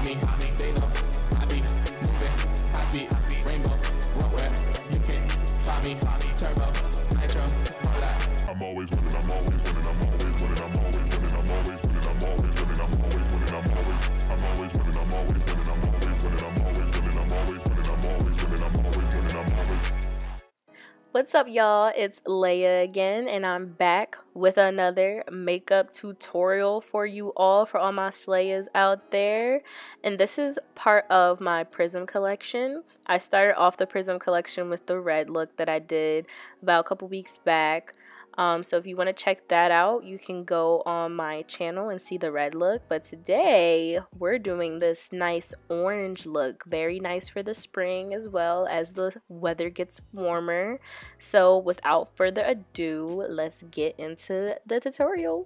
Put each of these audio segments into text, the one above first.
me, they know I be moving high speed, rainbow, where you can find me, turbo, nitro, all that. I'm always winning, I'm always winning, I'm always winning, I'm always winning, I'm always winning, I'm always winning, I'm always winning, I'm always winning, I'm always winning, I'm always winning, I'm always winning, I'm always winning, I'm always winning, I'm always winning, I'm always. What's up, y'all? It's Laya again, and I'm back with another makeup tutorial for you all, for all my slayers out there. And this is part of my Prism collection. I started off the Prism collection with the red look that I did about a couple weeks back. So if you want to check that out, you can go on my channel and see the red look. But today we're doing this nice orange look, very nice for the spring as well as the weather gets warmer. So without further ado, let's get into the tutorial.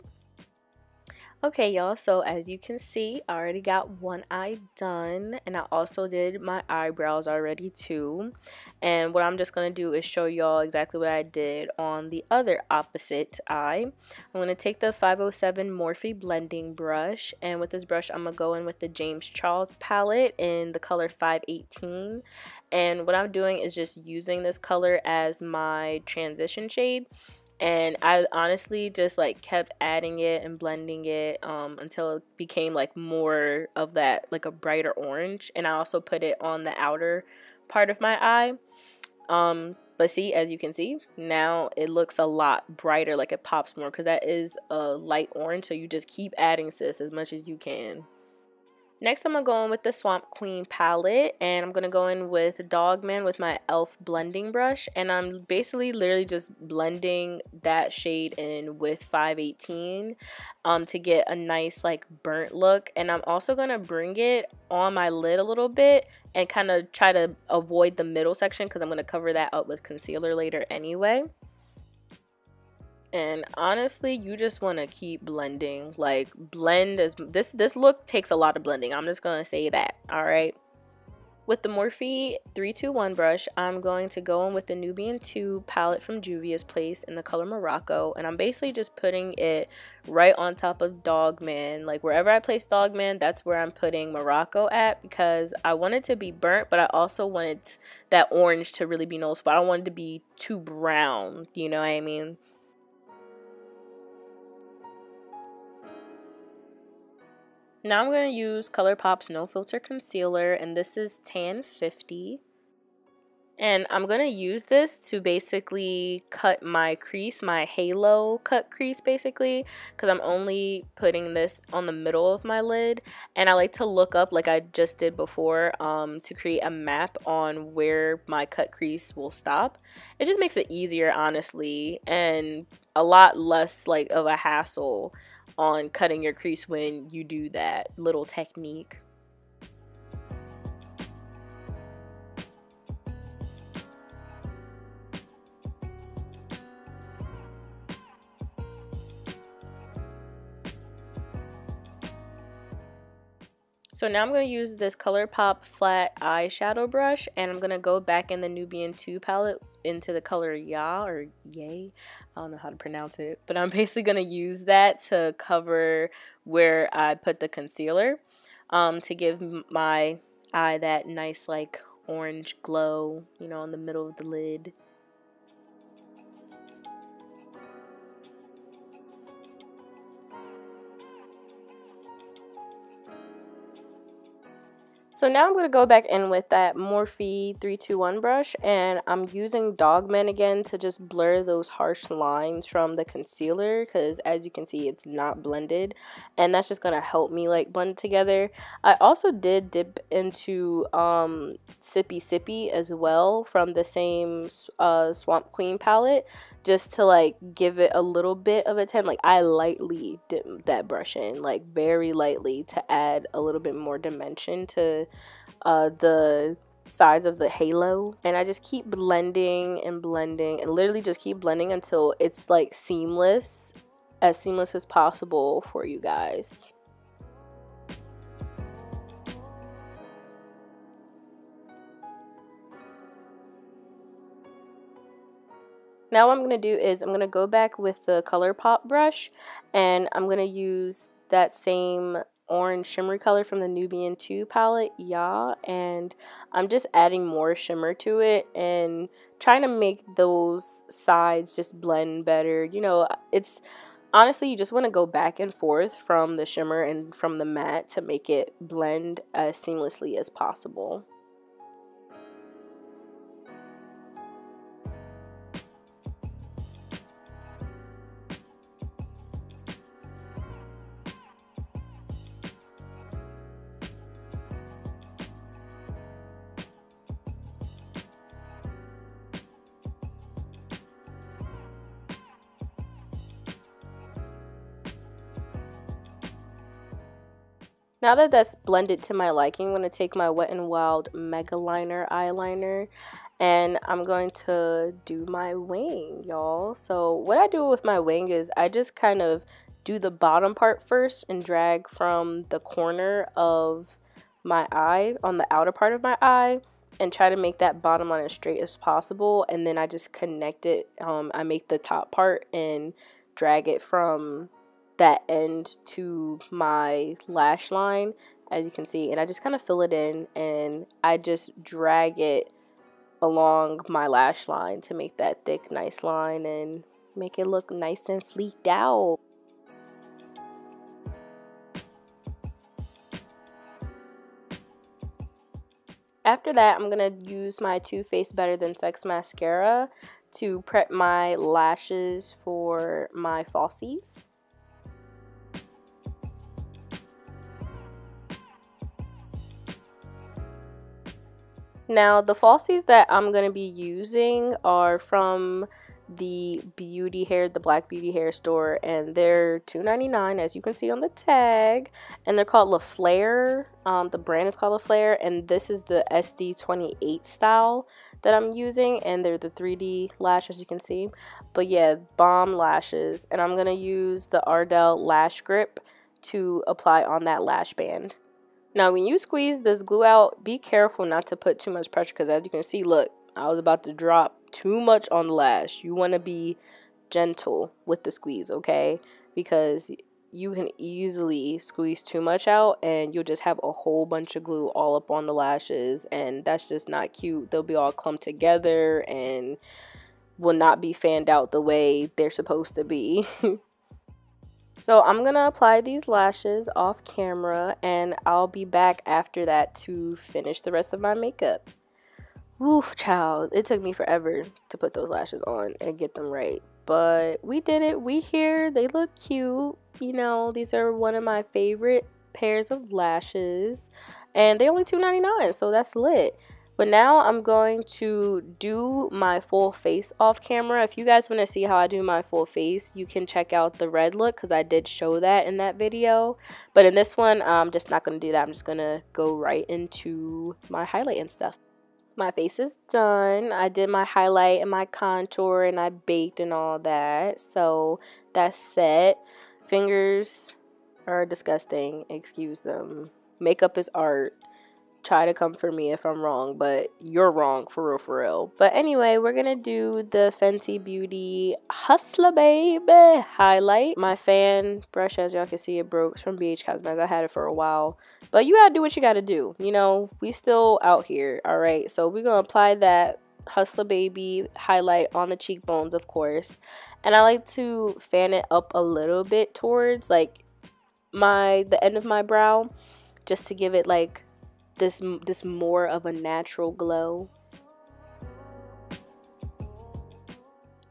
Okay, y'all, so as you can see, I already got one eye done, and I also did my eyebrows already too. And what I'm just going to do is show y'all exactly what I did on the other opposite eye. I'm going to take the 507 Morphe blending brush, and with this brush I'm going to go in with the James Charles palette in the color 518. And what I'm doing is just using this color as my transition shade. And I honestly just like kept adding it and blending it until it became like more of that, like a brighter orange. And I also put it on the outer part of my eye. But see, as you can see, now it looks a lot brighter, like it pops more, because that is a light orange. So you just keep adding, sis, as much as you can. Next, I'm going to go in with the Swamp Queen palette, and I'm going to go in with Dogman with my e.l.f. blending brush, and I'm basically literally just blending that shade in with 518 to get a nice like burnt look. And I'm also going to bring it on my lid a little bit and kind of try to avoid the middle section because I'm going to cover that up with concealer later anyway. And honestly, you just want to keep blending, like blend as this look takes a lot of blending. I'm just going to say that. All right. With the Morphe 321 brush, I'm going to go in with the Nubian 2 palette from Juvia's Place in the color Morocco, and I'm basically just putting it right on top of Dogman. Like wherever I place Dogman, that's where I'm putting Morocco at, because I want it to be burnt, but I also wanted that orange to really be noticeable. I don't want it to be too brown, you know what I mean? Now I'm going to use ColourPop's No Filter Concealer, and this is Tan 50. And I'm going to use this to basically cut my crease, my halo cut crease basically, because I'm only putting this on the middle of my lid. And I like to look up like I just did before to create a map on where my cut crease will stop. It just makes it easier, honestly, and a lot less like of a hassle on cutting your crease when you do that little technique. So now I'm going to use this ColourPop flat eyeshadow brush, and I'm going to go back in the Nubian 2 palette into the color Ya or Yay. I don't know how to pronounce it, but I'm basically going to use that to cover where I put the concealer to give my eye that nice like orange glow, you know, in the middle of the lid. So now I'm going to go back in with that Morphe 321 brush, and I'm using Dogman again to just blur those harsh lines from the concealer, because as you can see, it's not blended, and that's just going to help me like blend it together. I also did dip into Sippy Sippy as well from the same Swamp Queen palette, just to like give it a little bit of a tint. Like I lightly dip that brush in, like very lightly, to add a little bit more dimension to the sides of the halo. And I just keep blending and blending and literally just keep blending until it's like seamless as possible for you guys. Now what I'm going to do is I'm going to go back with the ColourPop brush, and I'm going to use that same orange shimmery color from the Nubian 2 palette, yeah, and I'm just adding more shimmer to it and trying to make those sides just blend better. You know, it's honestly, you just want to go back and forth from the shimmer and from the matte to make it blend as seamlessly as possible. Now that that's blended to my liking, I'm going to take my Wet n Wild Mega Liner eyeliner and I'm going to do my wing, y'all. So what I do with my wing is I just kind of do the bottom part first and drag from the corner of my eye on the outer part of my eye and try to make that bottom line as straight as possible, and then I just connect it. I make the top part and drag it from that end to my lash line, as you can see, and I just kind of fill it in and I just drag it along my lash line to make that thick nice line and make it look nice and fleeked out. After that, I'm going to use my Too Faced Better Than Sex mascara to prep my lashes for my falsies. Now, the falsies that I'm going to be using are from the Black Beauty Hair store, and they're $2.99, as you can see on the tag, and they're called LaFleur. The brand is called LaFleur, and this is the SD28 style that I'm using, and they're the 3D lash, as you can see. But yeah, bomb lashes, and I'm going to use the Ardell Lash Grip to apply on that lash band. Now, when you squeeze this glue out, be careful not to put too much pressure, because as you can see, look, I was about to drop too much on the lash. You want to be gentle with the squeeze, okay? Because you can easily squeeze too much out and you'll just have a whole bunch of glue all up on the lashes, and that's just not cute. They'll be all clumped together and will not be fanned out the way they're supposed to be. So I'm going to apply these lashes off camera, and I'll be back after that to finish the rest of my makeup. Woof, child. It took me forever to put those lashes on and get them right. But we did it. We here. They look cute. You know, these are one of my favorite pairs of lashes. And they're only $2.99, so that's lit. But now I'm going to do my full face off camera. If you guys want to see how I do my full face, you can check out the red look, because I did show that in that video. But in this one, I'm just not going to do that. I'm just going to go right into my highlight and stuff. My face is done. I did my highlight and my contour, and I baked and all that. So that's set. Fingers are disgusting. Excuse them. Makeup is art. Try to come for me if I'm wrong, but you're wrong, for real, for real. But anyway, we're gonna do the Fenty Beauty Hustler Baby highlight. My fan brush, as y'all can see, it broke. It's from BH Cosmetics. I had it for a while, but you gotta do what you gotta do. You know, we still out here, all right? So we're gonna apply that Hustler Baby highlight on the cheekbones, of course, and I like to fan it up a little bit towards like the end of my brow, just to give it like this more of a natural glow.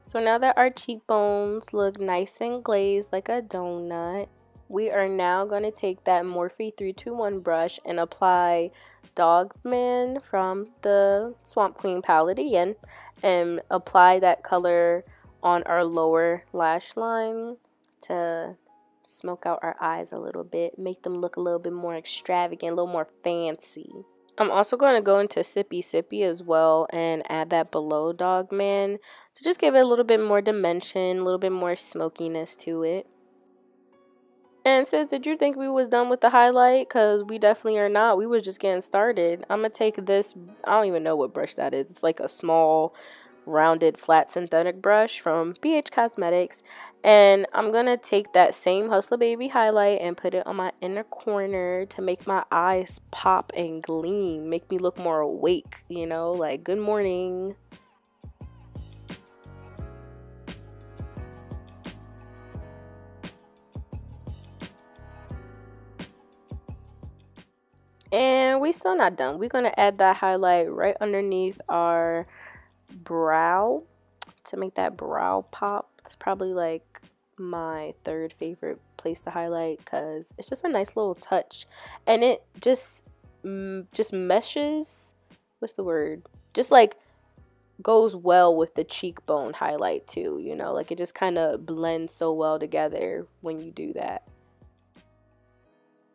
So now that our cheekbones look nice and glazed like a donut, we are now going to take that Morphe 321 brush and apply Dogman from the Swamp Queen palette again, and apply that color on our lower lash line to smoke out our eyes a little bit, make them look a little bit more extravagant, a little more fancy. I'm also going to go into Sippy Sippy as well and add that below Dogman to just give it a little bit more dimension, a little bit more smokiness to it. And sis, did you think we was done with the highlight? Because we definitely are not. We was just getting started. I'm going to take this, I don't even know what brush that is. It's like a small rounded flat synthetic brush from BH Cosmetics, and I'm gonna take that same Hustle Baby highlight and put it on my inner corner to make my eyes pop and gleam, make me look more awake, you know, like good morning. And we still not done. We're gonna add that highlight right underneath our brow to make that brow pop. That's probably like my third favorite place to highlight because it's just a nice little touch, and it just meshes. What's the word? Just like goes well with the cheekbone highlight too. You know, like it just kind of blends so well together when you do that.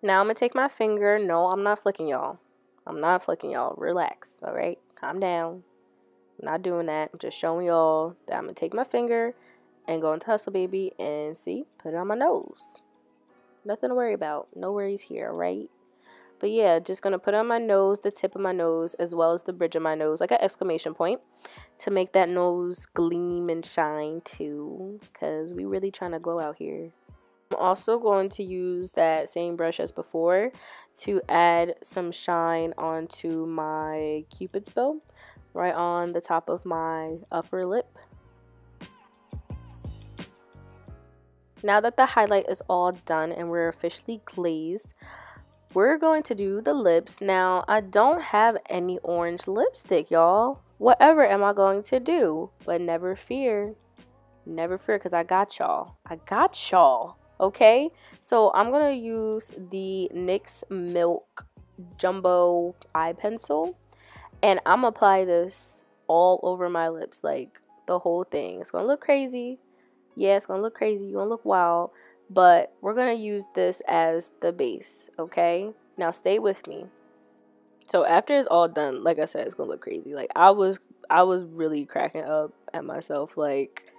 Now I'm gonna take my finger. No, I'm not flicking y'all. I'm not flicking y'all. Relax, all right? Calm down. I'm not doing that. I'm just showing y'all that I'm gonna take my finger and go into Hustle Baby and see, put it on my nose. Nothing to worry about. No worries here, right? But yeah, just gonna put it on my nose, the tip of my nose, as well as the bridge of my nose, like an exclamation point, to make that nose gleam and shine too, because we really trying to glow out here. I'm also going to use that same brush as before to add some shine onto my Cupid's bow, right on the top of my upper lip. Now that the highlight is all done and we're officially glazed, we're going to do the lips. Now, I don't have any orange lipstick, y'all. Whatever am I going to do? But never fear. Never fear, because I got y'all. I got y'all. Okay? So I'm going to use the NYX Milk Jumbo Eye Pencil. And I'm going to apply this all over my lips. Like, the whole thing. It's going to look crazy. Yeah, it's going to look crazy. You're going to look wild. But we're going to use this as the base, okay? Now stay with me. So after it's all done, like I said, it's going to look crazy. Like I was really cracking up at myself like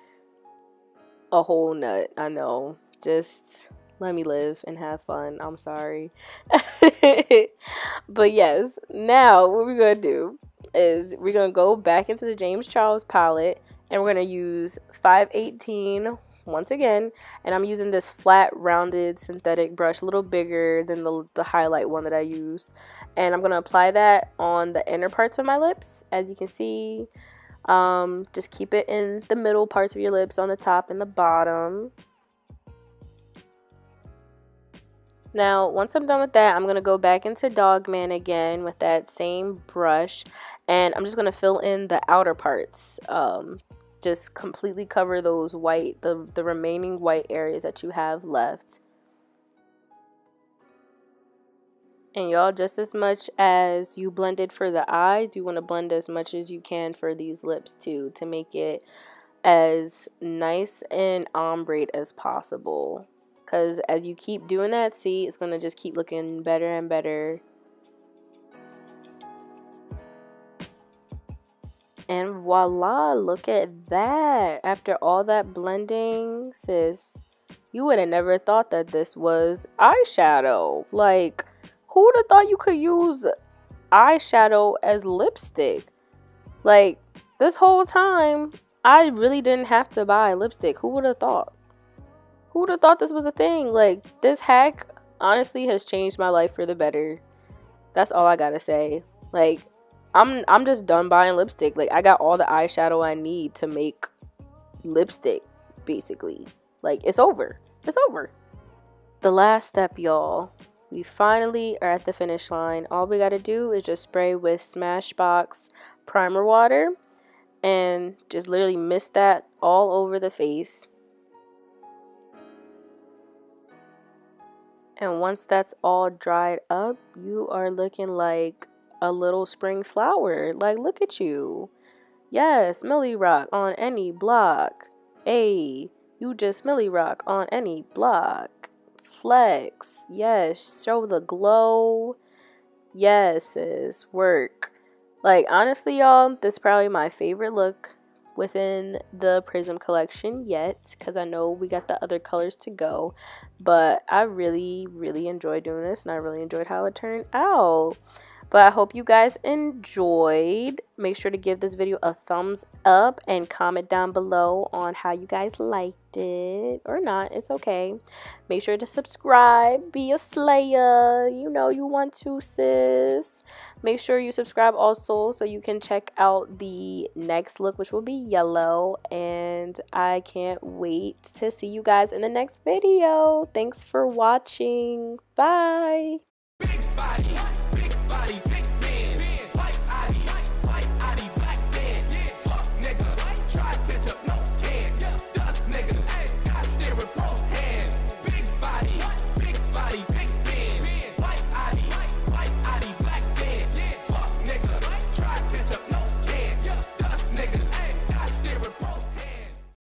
a whole nut. I know. Just let me live and have fun. I'm sorry. But yes, now what we're going to do is we're going to go back into the James Charles palette and we're going to use 518 once again, and I'm using this flat rounded synthetic brush, a little bigger than the highlight one that I used, and I'm going to apply that on the inner parts of my lips. As you can see, just keep it in the middle parts of your lips, on the top and the bottom. Now once I'm done with that, I'm going to go back into Dogman again with that same brush, and I'm just going to fill in the outer parts. Just completely cover those white, the remaining white areas that you have left. And y'all, just as much as you blended for the eyes, you want to blend as much as you can for these lips too, to make it as nice and ombre as possible. Because as you keep doing that, see, it's going to just keep looking better and better. And voila, look at that. After all that blending, sis, you would have never thought that this was eyeshadow. Like, who would have thought you could use eyeshadow as lipstick? Like, this whole time, I really didn't have to buy lipstick. Who would have thought? Who would have thought this was a thing? Like, this hack honestly has changed my life for the better. That's all I gotta say. Like, I'm just done buying lipstick. Like, I got all the eyeshadow I need to make lipstick, basically. Like, it's over. It's over. The last step, y'all. We finally are at the finish line. All we gotta do is just spray with Smashbox primer water and just literally mist that all over the face. And once that's all dried up, you are looking like a little spring flower. Like, look at you. Yes, Millie Rock on any block. Hey, you just Millie Rock on any block. Flex. Yes, show the glow. Yes, sis, work. Like, honestly, y'all, this is probably my favorite look within the Prism collection yet, because I know we got the other colors to go, but I really enjoyed doing this, and I really enjoyed how it turned out. But I hope you guys enjoyed. Make sure to give this video a thumbs up and comment down below on how you guys liked it or not. It's okay. Make sure to subscribe. Be a slayer. You know you want to, sis. Make sure you subscribe also so you can check out the next look, which will be yellow. And I can't wait to see you guys in the next video. Thanks for watching. Bye.